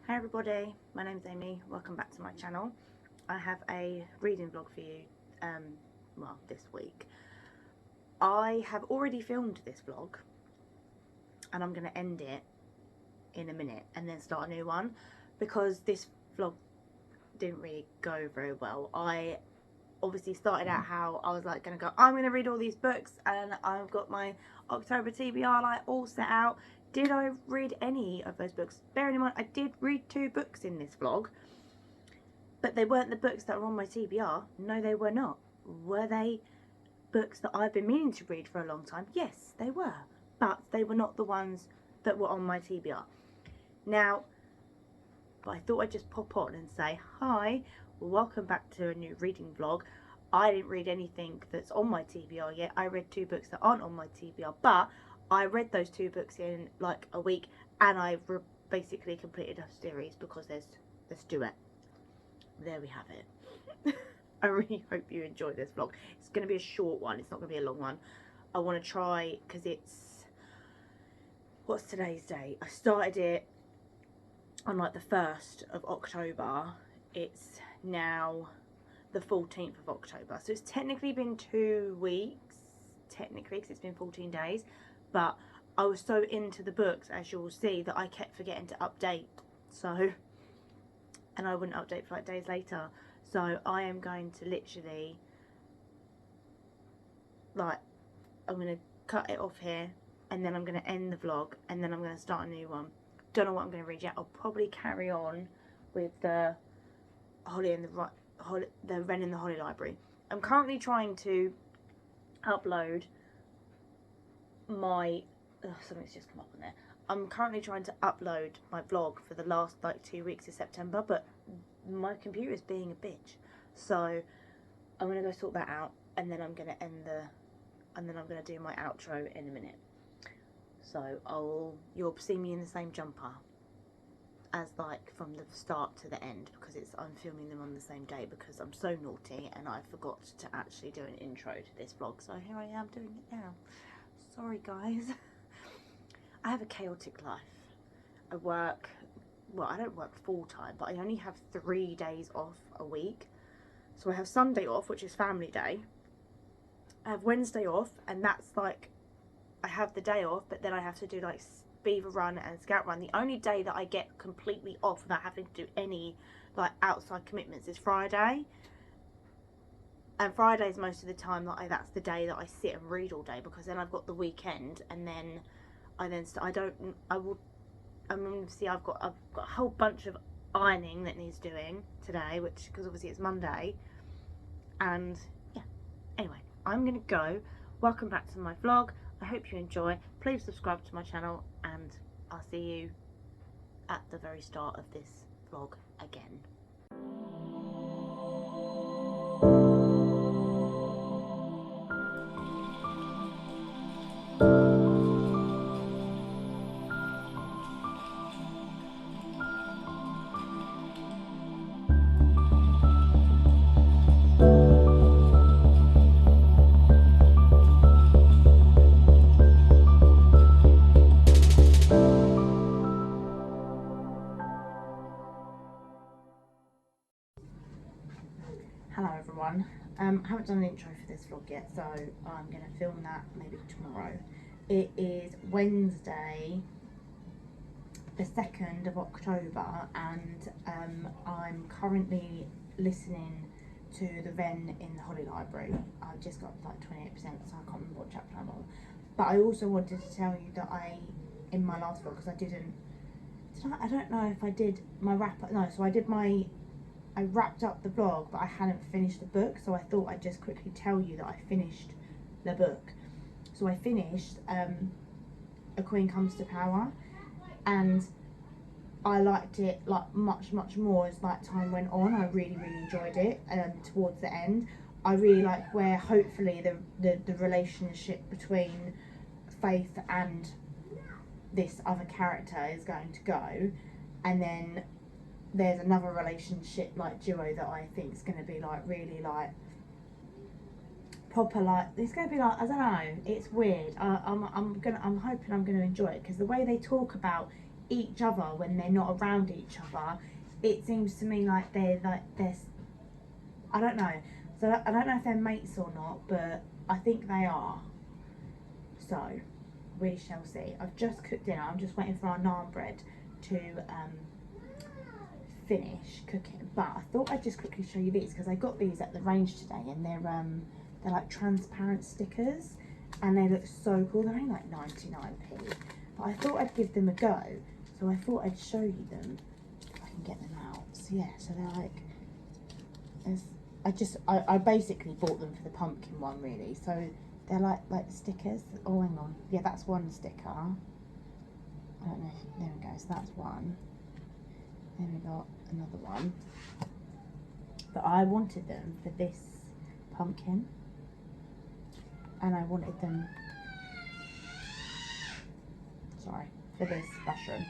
Hi everybody, my name's Amy, welcome back to my channel. I have a reading vlog for you, this week. I have already filmed this vlog and I'm going to end it in a minute and then start a new one because this vlog didn't really go very well. I obviously started out how I was like going to go, I'm going to read all these books and I've got my October TBR like all set out. Did I read any of those books? Bearing in mind I did read 2 books in this vlog, but they weren't the books that were on my TBR. No, they were not. Were they books that I've been meaning to read for a long time? Yes, they were, but they were not the ones that were on my TBR. Now, but I thought I'd just pop on and say hi, welcome back to a new reading vlog. I didn't read anything that's on my TBR yet. I read 2 books that aren't on my TBR, but I read those 2 books in like a week and I basically completed a series because there's duet. There we have it. I really hope you enjoy this vlog. It's going to be a short one, it's not going to be a long one. I want to try, because it's, what's today's date? I started it on like the 1st of October. It's now the 14th of October, so it's technically been 2 weeks, technically, because it's been 14 days, but I was so into the books, as you'll see, that I kept forgetting to update, so, and I wouldn't update for like days later, so I am going to literally, like, I'm going to cut it off here, and then I'm going to end the vlog, and then I'm going to start a new one. Don't know what I'm going to read yet. I'll probably carry on with the the Wren in the Holly Library. I'm currently trying to upload my something's just come up on there. I'm currently trying to upload my vlog for the last like 2 weeks of September, but my computer is being a bitch. So I'm gonna go sort that out, and then I'm gonna I'm gonna do my outro in a minute. So you'll see me in the same jumper as like from the start to the end, because I'm filming them on the same day because I'm so naughty and I forgot to actually do an intro to this vlog, so here I am doing it now. Sorry guys. I have a chaotic life. I work, well, I don't work full time, but I only have 3 days off a week. So I have Sunday off, which is family day. I have Wednesday off, and that's like, I have the day off, but then I have to do like beaver run and scout run. The only day that I get completely off without having to do any like outside commitments is Friday. And Friday's most of the time that that's the day that I sit and read all day, because then I've got the weekend, and then I've got a whole bunch of ironing that needs doing today, which, because obviously it's Monday, and yeah, anyway, I'm gonna go. Welcome back to my vlog. I hope you enjoy. Please subscribe to my channel, and I'll see you at the very start of this vlog again. Hello everyone. I haven't done an intro for this vlog yet, so I'm going to film that maybe tomorrow. It is Wednesday the 2nd of October, and I'm currently listening to the Wren in the Holly Library. I've just got like 28%, so I can't remember what chapter I'm on. But I also wanted to tell you that in my last vlog, because I don't know if I did my wrap up, no, so I wrapped up the vlog, but I hadn't finished the book, so I thought I'd just quickly tell you that I finished the book. So I finished A Queen Comes to Power, and I liked it like much more as like time went on. I really enjoyed it, and towards the end I really like where hopefully the relationship between Faith and this other character is going to go, and then there's another relationship like duo that I think is going to be like really like proper, like it's going to be like, I don't know, it's weird. I'm hoping I'm going to enjoy it, because the way they talk about each other when they're not around each other, it seems to me like they're I don't know. So I don't know if they're mates or not, but I think they are. So we shall see. I've just cooked dinner. I'm just waiting for our naan bread to finish cooking. But I thought I'd just quickly show you these because I got these at the range today, and they're like transparent stickers, and they look so cool. They're only like 99p, but I thought I'd give them a go. So I thought I'd show you them if I can get them out. So yeah, so they're like, I basically bought them for the pumpkin one really. So they're like stickers. Oh, hang on. Yeah, that's one sticker. I don't know if, there we go. So that's one. Then we got another one. But I wanted them for this pumpkin. And I wanted them, sorry, for this mushroom.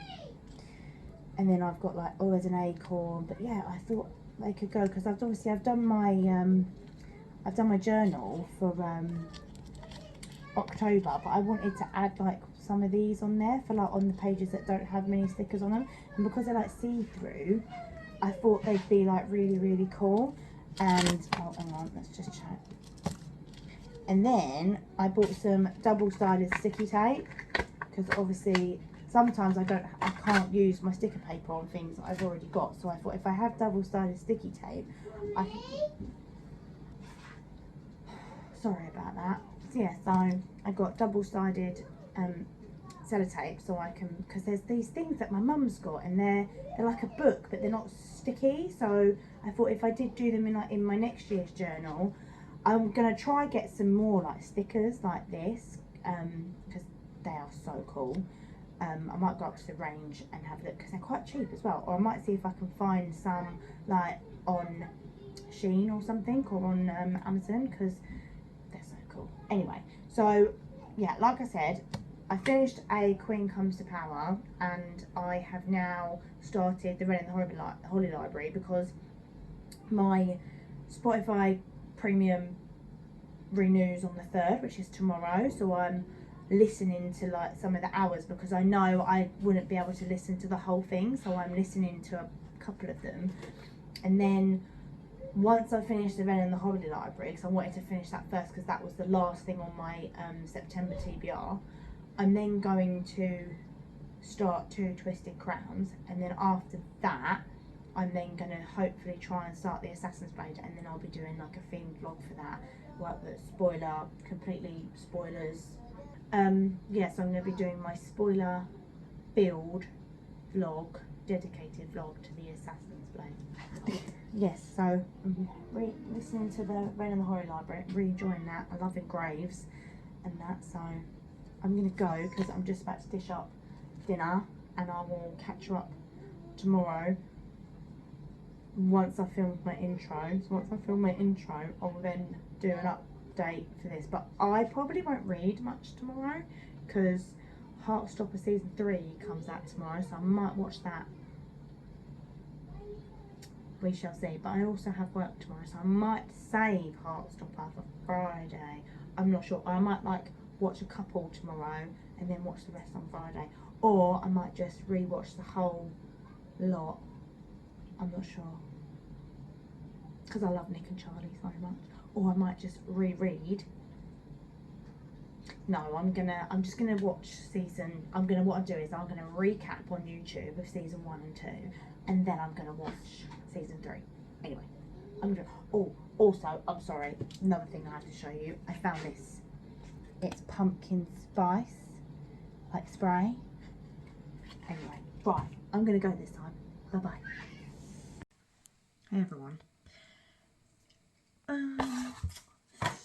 And then I've got like, oh, there's an acorn. But yeah, I thought they could go because I've done my journal for October, but I wanted to add like some of these on there for like on the pages that don't have many stickers on them, and because they're like see-through, I thought they'd be like really cool. And oh, hang on, let's just check. And then I bought some double-sided sticky tape because obviously sometimes I can't use my sticker paper on things that I've already got. So I thought if I have double-sided sticky tape, I can. Sorry about that. So yeah, so I got double-sided sellotape so I can, because there's these things that my mum's got and they're like a book but they're not sticky. So I thought if I did do them in my next year's journal, I'm gonna try get some more like stickers like this because they are so cool. I might go up to the range and have a look because they're quite cheap as well, or I might see if I can find some like on Shein or something, or on Amazon, because they're so cool. Anyway, so yeah, like I said, I finished A Queen Comes to Power, and I have now started the Wren and the Holly Library because my Spotify Premium renews on the 3rd, which is tomorrow. So I'm listening to like some of the hours because I know I wouldn't be able to listen to the whole thing. So I'm listening to a couple of them, and then once I finished the Wren and the Holly Library, because I wanted to finish that first because that was the last thing on my September TBR, I'm then going to start 2 Twisted Crowns, and then after that I'm then going to hopefully try and start the Assassin's Blade, and then I'll be doing like a themed vlog for that, like the spoiler, completely spoilers. Yes, I'm going to be doing my spoiler build vlog, dedicated vlog to the Assassin's Blade. Yes, so I'm listening to the Wren and the Holly Library, really enjoying that. I love Graves and that, so I'm going to go because I'm just about to dish up dinner, and I will catch you up tomorrow once I film my intro. So once I film my intro, I'll then do an update for this. But I probably won't read much tomorrow because Heartstopper season 3 comes out tomorrow, so I might watch that. We shall see. But I also have work tomorrow, so I might save Heartstopper for Friday. I'm not sure. I might like watch a couple tomorrow and then watch the rest on Friday, or I might just re-watch the whole lot. I'm not sure because I love Nick and Charlie so much. Or I might just reread. No, I'm just gonna watch season. what I'll do is I'm gonna recap on YouTube of season 1 and 2, and then I'm gonna watch season 3. Anyway, I'm gonna. Oh, also, I'm sorry. Another thing I have to show you. I found this. It's pumpkin spice, like spray. Anyway, right. I'm gonna go this time. Bye bye. Hey everyone.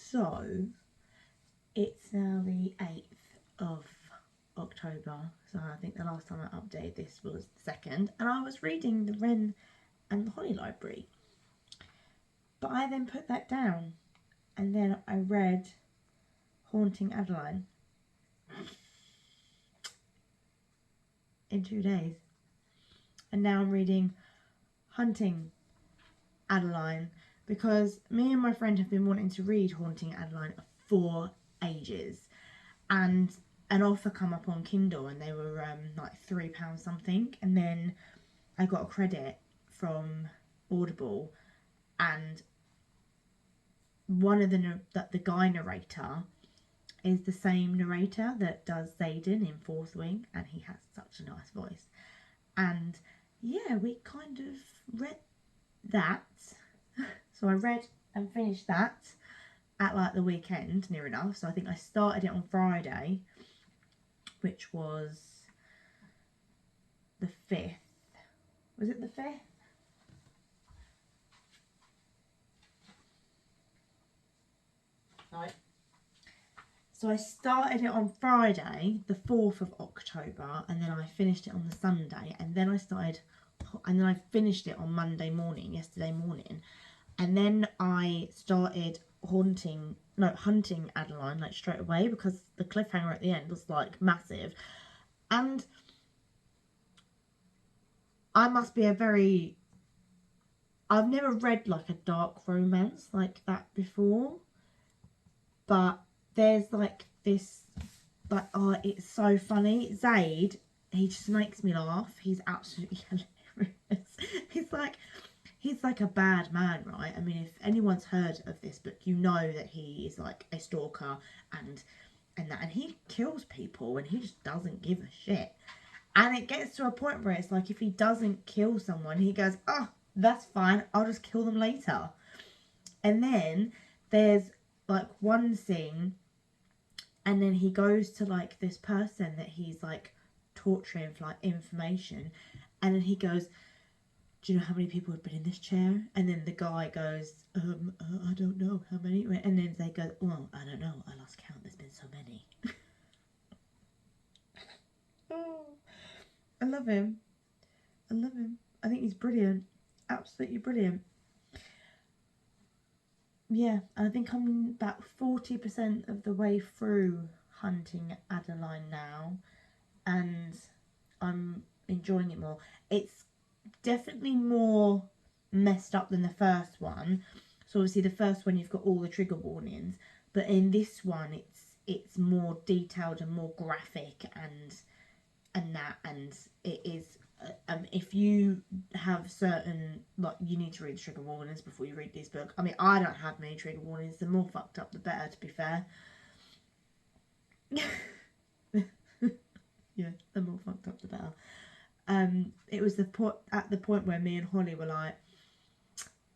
So it's now the 8th of October, so I think the last time I updated this was the 2nd, and I was reading the Wren and the Holly Library, but I then put that down, and then I read Haunting Adeline in 2 days, and now I'm reading Hunting Adeline, because me and my friend have been wanting to read Haunting Adeline for ages, and an offer come up on Kindle and they were like £3 something, and then I got a credit from Audible, and one of the guy narrator is the same narrator that does Xaden in Fourth Wing, and he has such a nice voice. And yeah, we kind of read that. So I read and finished that at like the weekend, near enough. So I think I started it on Friday, which was the 5th. Was it the 5th? No. So I started it on Friday, the 4th of October, and then I finished it on the Sunday, and then I finished it on Monday morning, yesterday morning, and then I started hunting Adeline like straight away, because the cliffhanger at the end was like massive. And I must be I've never read like a dark romance like that before, but there's like this, like, oh, it's so funny. Zaid, he just makes me laugh. He's absolutely hilarious. He's like a bad man, right? I mean, if anyone's heard of this book, you know that he is like a stalker and he kills people, and he just doesn't give a shit. And it gets to a point where it's like, if he doesn't kill someone, he goes, oh, that's fine, I'll just kill them later. And then there's like one scene, and then he goes to like this person that he's like torturing for like information, and then he goes, do you know how many people have been in this chair? And then the guy goes, I don't know how many. And then they go, well, I don't know, I lost count, there's been so many. Oh, I love him. I love him. I think he's brilliant. Absolutely brilliant. Yeah, I think I'm about 40% of the way through hunting Adeline now, and I'm enjoying it more. It's definitely more messed up than the first one. So obviously the first one you've got all the trigger warnings, but in this one it's more detailed and more graphic and it is if you have certain, like, you need to read the trigger warnings before you read this book. I mean, I don't have many trigger warnings. The more fucked up the better, to be fair. Yeah, the more fucked up the better. It was at the point where me and Holly were like,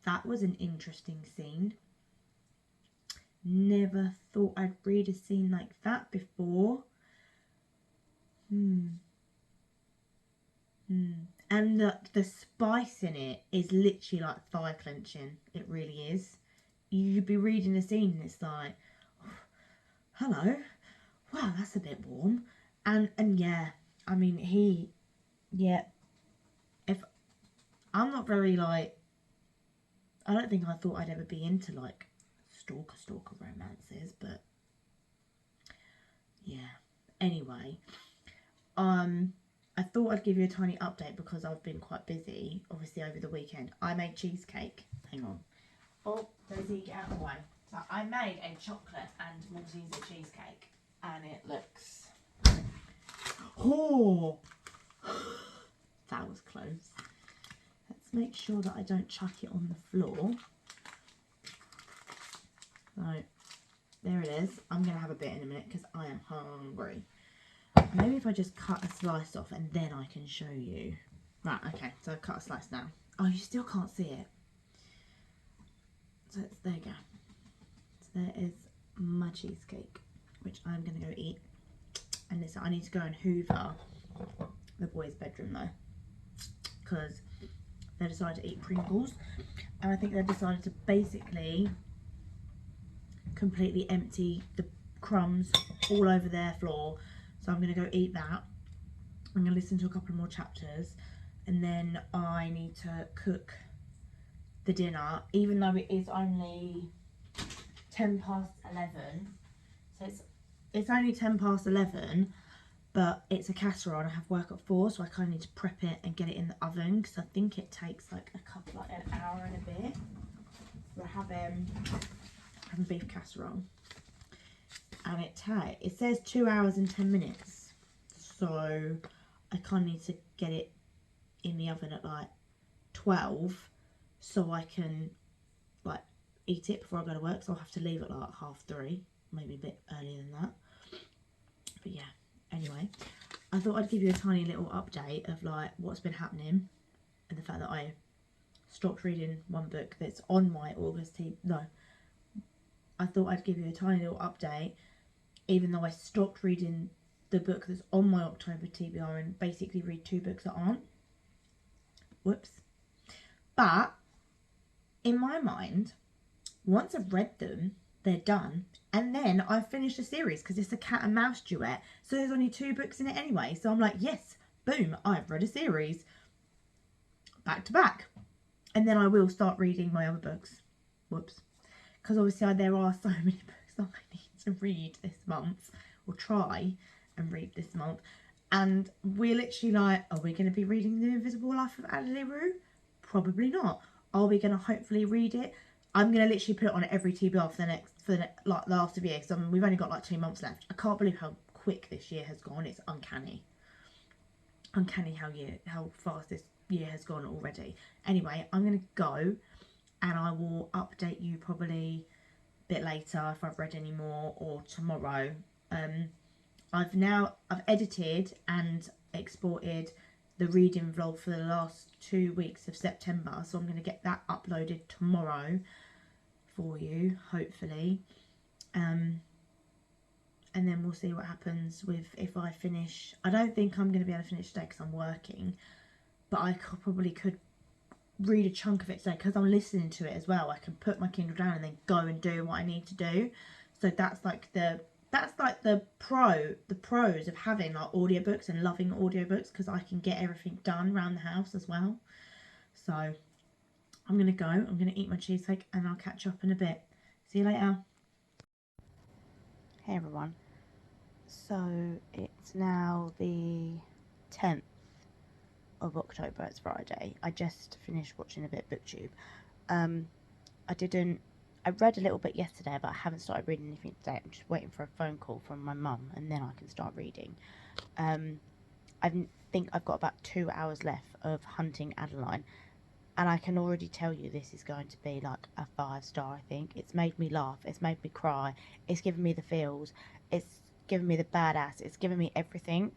that was an interesting scene. Never thought I'd read a scene like that before. And the spice in it is literally like thigh clenching. It really is. You'd be reading a scene and it's like, oh, hello, wow, that's a bit warm. And yeah, I mean, if I'm not very like, I don't think I thought I'd ever be into like stalker romances, but yeah. Anyway, I thought I'd give you a tiny update because I've been quite busy, obviously, over the weekend. I made cheesecake. Hang on. Oh, Daisy, get out of the way. So I made a chocolate and Malteser cheesecake, and it looks... Oh! That was close. Let's make sure that I don't chuck it on the floor. So, there it is. I'm going to have a bit in a minute because I am hungry. Maybe if I just cut a slice off and then I can show you. Right, okay, so I've cut a slice now. Oh, you still can't see it. So there you go. So there is my cheesecake, which I'm going to go eat. And listen, I need to go and hoover the boys' bedroom though, because they decided to eat Pringles. And I think they decided to basically completely empty the crumbs all over their floor. So I'm going to go eat that. I'm going to listen to a couple more chapters, and then I need to cook the dinner, even though it is only 10 past 11. So it's only 10 past 11, but it's a casserole and I have work at 4, so I kind of need to prep it and get it in the oven, because I think it takes like an hour and a bit. So I have a beef casserole. and it says 2 hours and 10 minutes. So I kind of need to get it in the oven at like 12 so I can like eat it before I go to work. So I'll have to leave at like 3:30, maybe a bit earlier than that. But yeah, anyway, I thought I'd give you a tiny little update of like what's been happening and the fact that I stopped reading one book that's on my August I thought I'd give you a tiny little update, even though I stopped reading the book that's on my October TBR and basically read 2 books that aren't. Whoops. But in my mind, once I've read them, they're done. And then I've finished the series because it's a cat and mouse duet. So there's only 2 books in it anyway. So I'm like, yes, boom, I've read a series back to back. And then I will start reading my other books. Whoops. Because obviously there are so many books that I need to read this month. Or try and read this month. And we're literally like, are we going to be reading The Invisible Life of Ada Libary? Probably not. Are we going to hopefully read it? I'm going to literally put it on every TBR for the last of year. Because we've only got like 2 months left. I can't believe how quick this year has gone. It's uncanny. Uncanny how fast this year has gone already. Anyway, I'm going to go and I will update you probably a bit later if I've read any more, or tomorrow. I've edited and exported the reading vlog for the last 2 weeks of September, so I'm going to get that uploaded tomorrow for you, hopefully. And then we'll see what happens with if I finish. I don't think I'm going to be able to finish today because I'm working, but I probably could read a chunk of it today because I'm listening to it as well. I can put my Kindle down and then go and do what I need to do. So that's like the pros of having like audiobooks and loving audiobooks, because I can get everything done around the house as well. So I'm gonna go, I'm gonna eat my cheesecake and I'll catch up in a bit. See you later. Hey everyone. So it's now the 10th of October, it's Friday. I just finished watching a bit of BookTube. I read a little bit yesterday, but I haven't started reading anything today. I'm just waiting for a phone call from my mum and then I can start reading. I think I've got about 2 hours left of Hunting Adeline, and I can already tell you this is going to be like a 5-star, I think. It's made me laugh, it's made me cry, it's given me the feels, it's given me the badass, it's given me everything.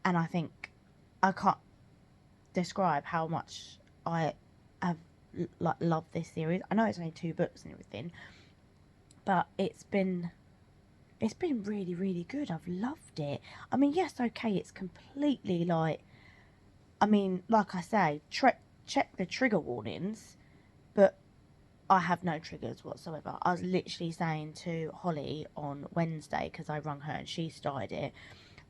And I think I can't describe how much I have like love this series. I know it's only 2 books and everything, but it's been really, really good. I've loved it. I mean, yes, okay, it's completely like, I mean, like I say, check the trigger warnings, but I have no triggers whatsoever. I was literally saying to Holly on Wednesday, because I rung her and she started it,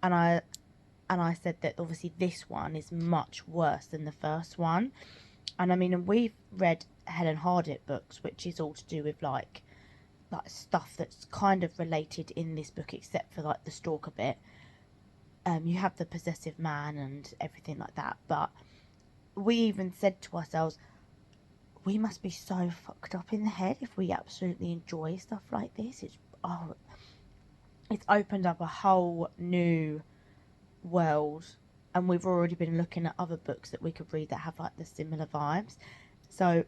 and I said that obviously this one is much worse than the first one. And I mean, we've read Helen Hardett books, which is all to do with like stuff that's kind of related in this book, except for like the stalker bit. You have the possessive man and everything like that. But we even said to ourselves, we must be so fucked up in the head if we absolutely enjoy stuff like this. It's opened up a whole new world. And we've already been looking at other books that we could read that have like the similar vibes. So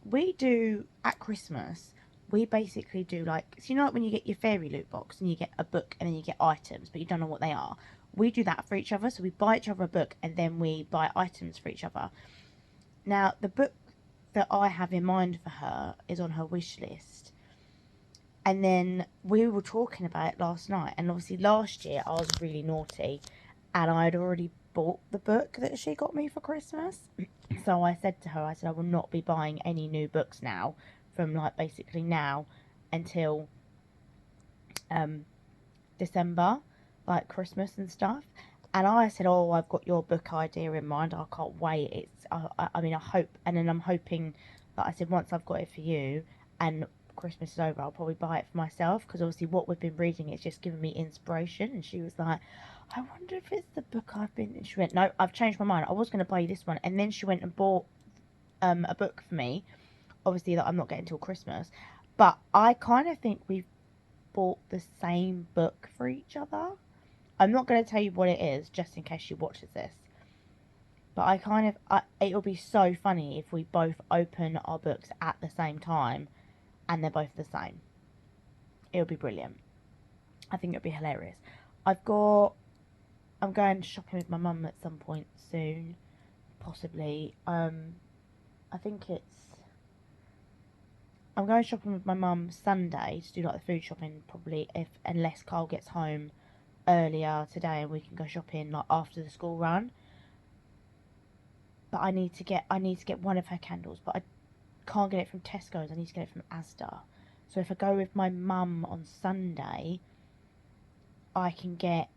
we do at Christmas, we basically do like, so you know like when you get your fairy loot box and you get a book and then you get items, but you don't know what they are. We do that for each other. So we buy each other a book and then we buy items for each other. Now the book that I have in mind for her is on her wish list. And then we were talking about it last night. And obviously last year I was really naughty and I had already bought the book that she got me for Christmas. So I said to her, I said I will not be buying any new books now, from like basically now until December, like Christmas and stuff. And I said, oh, I've got your book idea in mind, I can't wait. I mean, I hope, and then I'm hoping, like I said, once I've got it for you and Christmas is over, I'll probably buy it for myself, because obviously what we've been reading, it's just given me inspiration. And she was like, I wonder if it's the book I've been... And she went, no, I've changed my mind, I was going to buy you this one. And then she went and bought a book for me, obviously that I'm not getting till Christmas. But I kind of think we've bought the same book for each other. I'm not going to tell you what it is, just in case she watches this. But it'll be so funny if we both open our books at the same time and they're both the same. It'll be brilliant. I think it'll be hilarious. I'm going shopping with my mum at some point soon, possibly. I think I'm going shopping with my mum Sunday to do like the food shopping, probably, unless Carl gets home earlier today and we can go shopping like after the school run. But I need to get one of her candles, but I can't get it from Tesco's. I need to get it from Asda. So if I go with my mum on Sunday, I can get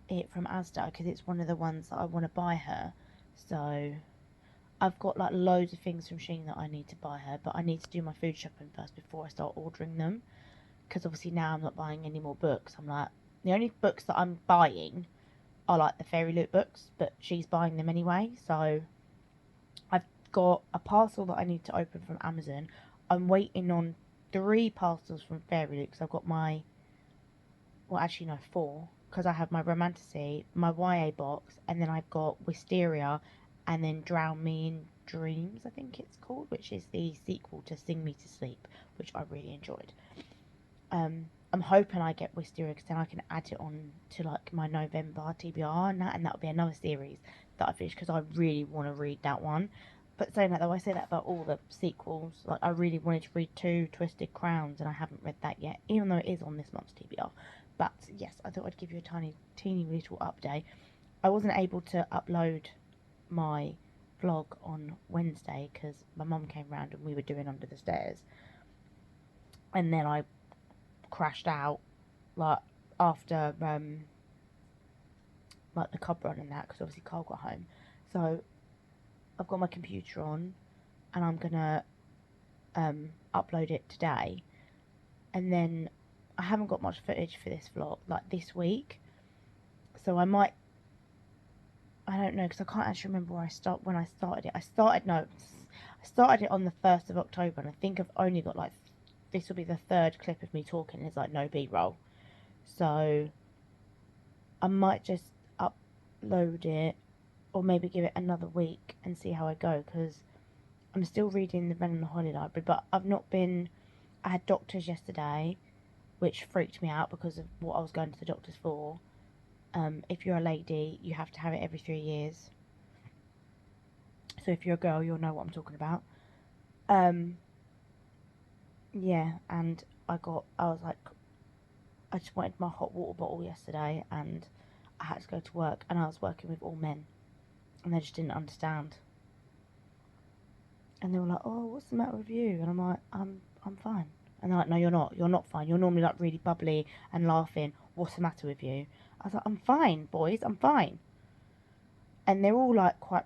it from Asda because it's one of the ones that I want to buy her. So I've got like loads of things from Shein that I need to buy her, but I need to do my food shopping first before I start ordering them, because obviously now I'm not buying any more books. I'm like, the only books that I'm buying are like the Fairy Loot books, but she's buying them anyway. So I've got a parcel that I need to open from Amazon. I'm waiting on 3 parcels from Fairy Loot, because I've got my, well actually no, 4, because I have my Romantasy, my YA box, and then I've got Wisteria, and then Drown Me in Dreams, I think it's called, which is the sequel to Sing Me to Sleep, which I really enjoyed. I'm hoping I get Wisteria, because then I can add it on to like my November TBR, and that'll be another series that I finish, because I really want to read that one. But saying that though, I say that about all the sequels. Like, I really wanted to read 2 Twisted Crowns, and I haven't read that yet, even though it is on this month's TBR. But yes, I thought I'd give you a teeny little update. I wasn't able to upload my vlog on Wednesday because my mum came round and we were doing Under the Stairs, and then I crashed out like after like the cub run and that, because obviously Carl got home. So I've got my computer on and I'm gonna upload it today, and then I haven't got much footage for this vlog like this week, so I don't know, because I can't actually remember when I started it. I started it on the 1st of October, and I think I've only got like, this will be the 3rd clip of me talking. There's like no B-roll, so I might just upload it, or maybe give it another week and see how I go, because I'm still reading the Wren and the Holly Library, but I had doctors yesterday, which freaked me out because of what I was going to the doctors for. If you're a lady, you have to have it every 3 years. So if you're a girl, you'll know what I'm talking about. Yeah, and I just wanted my hot water bottle yesterday, and I had to go to work, and I was working with all men, and they just didn't understand. And they were like, "Oh, what's the matter with you?" And I'm like, I'm fine. And they're like, "No, you're not fine. You're normally like really bubbly and laughing. What's the matter with you?" I was like, "I'm fine, boys, I'm fine." And they're all like quite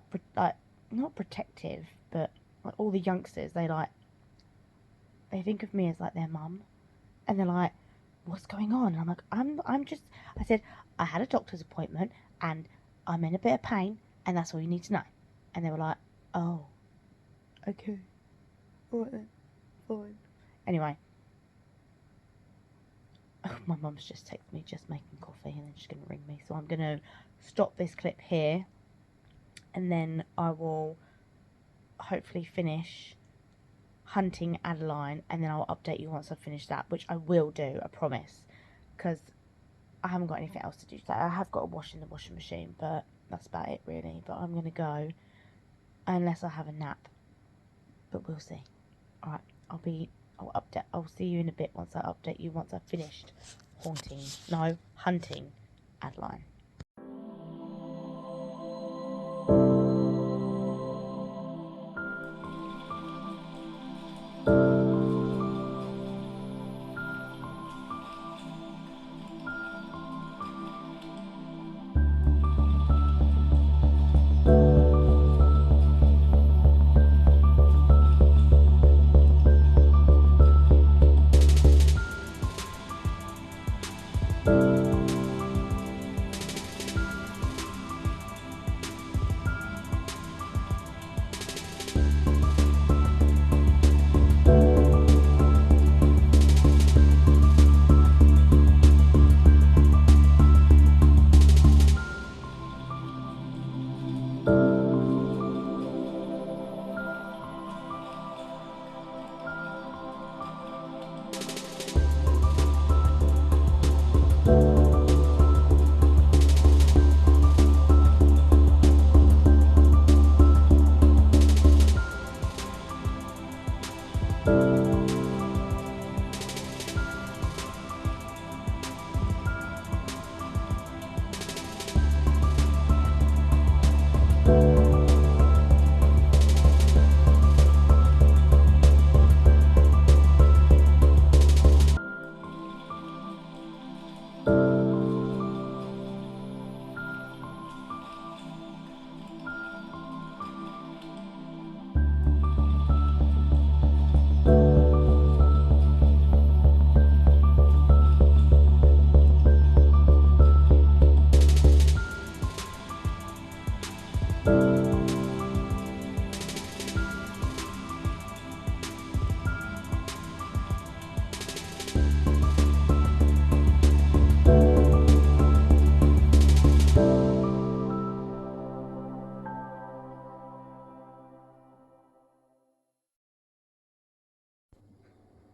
not protective, but like all the youngsters, they think of me as like their mum, and they're like, "What's going on?" And I'm like, I said, "I had a doctor's appointment and I'm in a bit of pain, and that's all you need to know." And they were like, "Oh, okay, alright then, fine." Anyway, my mum's just texted me, just making coffee, and then she's going to ring me. So I'm going to stop this clip here, and then I will hopefully finish hunting Adeline, and then I'll update you once I've finished that, which I will do, I promise, because I haven't got anything else to do today. I have got a wash in the washing machine, but that's about it really. But I'm going to go, unless I have a nap, but we'll see. Alright, I'll see you in a bit once I update you once I've finished hunting Adeline.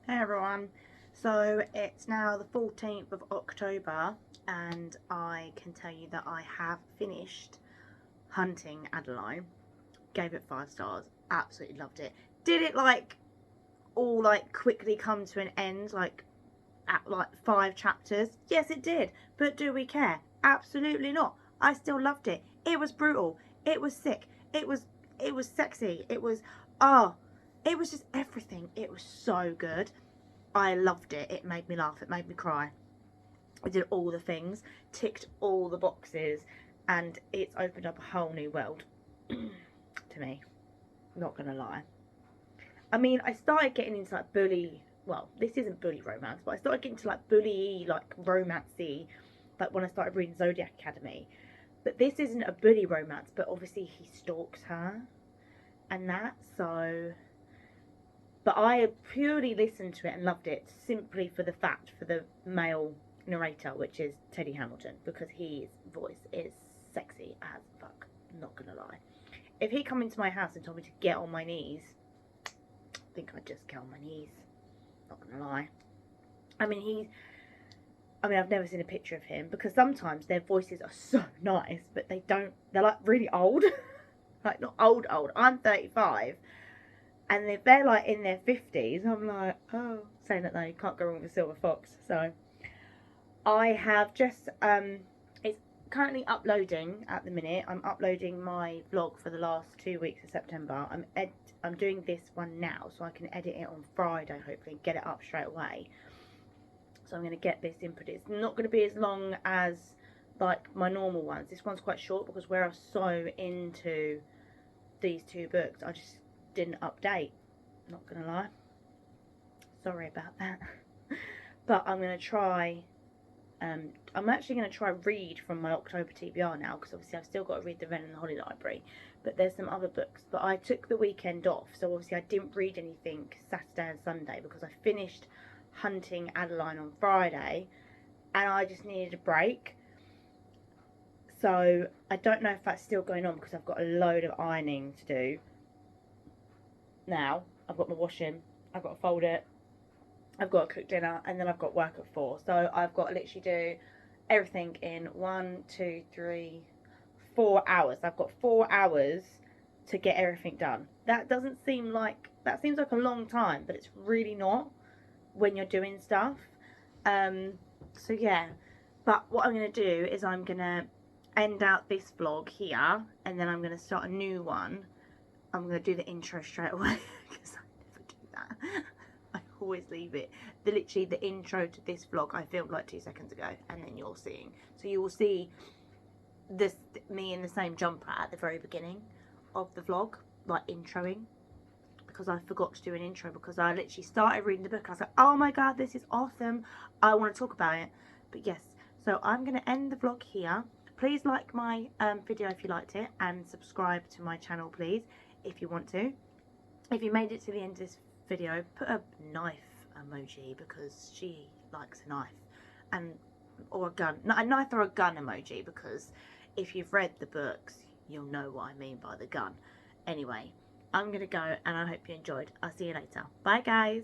Hey everyone, so it's now the 14th of October and I can tell you that I have finished Hunting Adeline. Gave it 5 stars, absolutely loved it. Did it all quickly come to an end at 5 chapters? Yes it did, but do we care? Absolutely not. I still loved it. It was brutal, it was sick, it was sexy, it was just everything. It was so good. I loved it. It made me laugh. It made me cry. It did all the things, ticked all the boxes, and it's opened up a whole new world to me. Not gonna lie. I mean, I started getting into bully. Well, this isn't bully romance, but I started getting to bully, romancy, when I started reading Zodiac Academy. But this isn't a bully romance. But obviously, he stalks her, and that so. But I purely listened to it and loved it simply for the male narrator, which is Teddy Hamilton, because his voice is sexy as fuck, not gonna lie. If he come into my house and told me to get on my knees, I think I'd just get on my knees, not gonna lie. I mean, I've never seen a picture of him, because sometimes their voices are so nice, but they're really old. Not old, I'm 35. And if they're in their 50s, I'm like, oh, saying that though, you can't go wrong with a silver fox. So I have just, it's currently uploading at the minute. I'm uploading my vlog for the last 2 weeks of September. I'm doing this one now, so I can edit it on Friday, hopefully, and get it up straight away. So I'm going to get this input. It's not going to be as long as, my normal ones. This one's quite short, because where I was so into these 2 books, I just didn't update, not gonna lie, sorry about that. But I'm gonna try, I'm actually gonna try read from my October TBR now, because obviously I've still got to read the Wren and the Holly Library, but there's some other books. But I took the weekend off, so obviously I didn't read anything Saturday and Sunday, because I finished Hunting Adeline on Friday and I just needed a break. So I don't know if that's still going on, because I've got a load of ironing to do. Now I've got my washing, I've got to fold it, I've got to cook dinner, and then I've got work at 4. So I've got to literally do everything in 1, 2, 3, 4 hours. I've got 4 hours to get everything done. That seems like a long time, but it's really not when you're doing stuff. So yeah, but what I'm going to do is I'm going to end out this vlog here, and then I'm going to start a new one. I'm going to do the intro straight away, because I never do that. I always leave it. Literally, the intro to this vlog I filmed 2 seconds ago, and then you're seeing. So you will see me in the same jumper at the very beginning of the vlog, introing. Because I forgot to do an intro, because I literally started reading the book. I was like, oh my god, this is awesome. I want to talk about it. But yes, so I'm going to end the vlog here. Please like my video if you liked it, and subscribe to my channel, please, if you want to. If you made it to the end of this video, put a knife emoji, because she likes a knife, or a gun. Not a knife or a gun emoji, because if you've read the books, you'll know what I mean by the gun. Anyway, I'm gonna go, and I hope you enjoyed. I'll see you later. Bye guys.